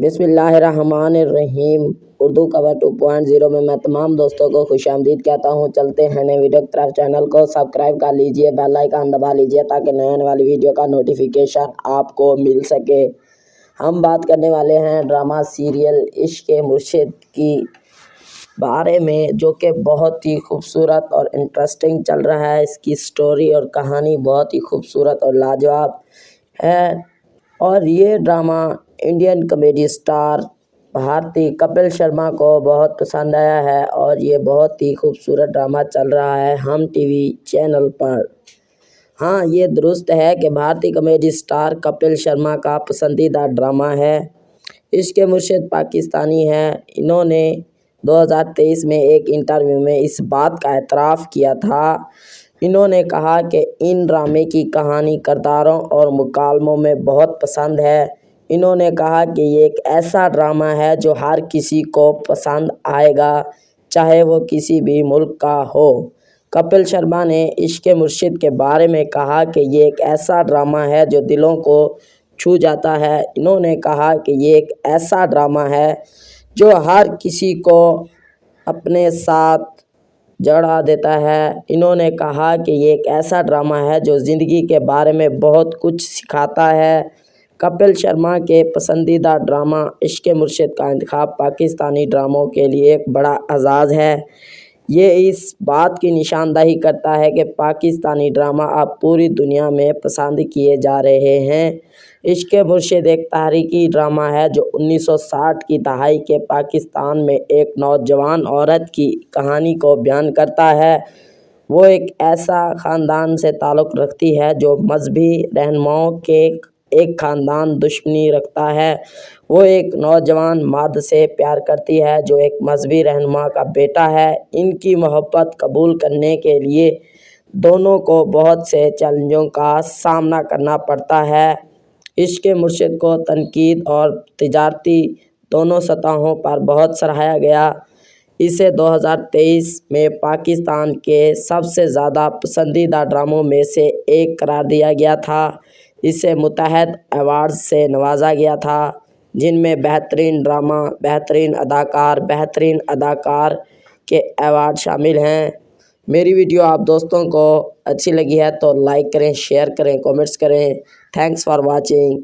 بسم اللہ الرحمن الرحیم۔ اردو کور 2.0 میں تمام دوستوں کو خوش آمدید کہتا ہوں۔ چلتے ہیں نئے ویڈیو کی طرف۔ چینل کو سبسکرائب کر لیجئے، بیل آئیکن دبا لیجئے تاکہ نئے آنے والی ویڈیو کا نوٹیفیکیشن آپ کو مل سکے۔ ہم بات کرنے والے ہیں ڈرامہ سیریل عشق مرشد کی بارے میں، جو کہ بہت ہی خوبصورت اور انٹرسٹنگ چل رہا ہے۔ اس کی سٹوری اور کہانی بہت ہی خوبصورت اور لاجواب ہے، اور یہ ڈرامہ انڈین کامیڈی اسٹار بھارتی کپل شرما کو بہت پسند آیا ہے، اور یہ بہت ہی خوبصورت ڈرامہ چل رہا ہے ہم ٹی وی چینل پر۔ ہاں، یہ درست ہے کہ بھارتی کامیڈی اسٹار کپل شرما کا پسندیدہ ڈرامہ ہے۔ عشق مرشد پاکستانی ہے۔ انہوں نے 2023 میں ایک انٹرویو میں اس بات کا اعتراف کیا تھا۔ انہوں نے کہا کہ ان ڈرامے کی کہانی، کرداروں اور مکالموں میں بہت پسند ہے۔ انہوں نے کہا کہ یہ ایک ایسا ڈرامہ ہے جو ہر کسی کو پسند آئے گا، چاہے وہ کسی بھی ملک کا ہو۔ کپل شرما نے عشق مرشد کے بارے میں کہا کہ یہ ایک ایسا ڈرامہ ہے جو دلوں کو چھو جاتا ہے۔ انہوں نے کہا کہ یہ ایک ایسا ڈرامہ ہے جو ہر کسی کو اپنے ساتھ جوڑا دیتا ہے۔ انہوں نے کہا کہ یہ ایک ایسا ڈرامہ ہے جو زندگی کے بارے میں بہت کچھ سکھاتا ہے۔ کپل شرما کے پسندیدہ ڈرامہ عشق مرشد کا انتخاب پاکستانی ڈراموں کے لیے ایک بڑا اعزاز ہے۔ یہ اس بات کی نشاندہی کرتا ہے کہ پاکستانی ڈرامہ اب پوری دنیا میں پسند کیے جا رہے ہیں۔ عشق مرشد ایک تاریخی ڈرامہ ہے جو 1960 کی دہائی کے پاکستان میں ایک نوجوان عورت کی کہانی کو بیان کرتا ہے۔ وہ ایک ایسا خاندان سے تعلق رکھتی ہے جو مذہبی رہنماؤں کے ایک خاندان دشمنی رکھتا ہے۔ وہ ایک نوجوان مرد سے پیار کرتی ہے جو ایک مذہبی رہنما کا بیٹا ہے۔ ان کی محبت قبول کرنے کے لیے دونوں کو بہت سے چیلنجوں کا سامنا کرنا پڑتا ہے۔ عشق مرشد کو تنقید اور تجارتی دونوں سطحوں پر بہت سراہا گیا۔ اسے 2023 میں پاکستان کے سب سے زیادہ پسندیدہ ڈراموں میں سے ایک قرار دیا گیا تھا۔ اسے متعدد ایوارڈز سے نوازا گیا تھا، جن میں بہترین ڈرامہ، بہترین اداکار کے ایوارڈ شامل ہیں۔ میری ویڈیو آپ دوستوں کو اچھی لگی ہے تو لائک کریں، شیئر کریں، کامنٹس کریں۔ Thanks for watching.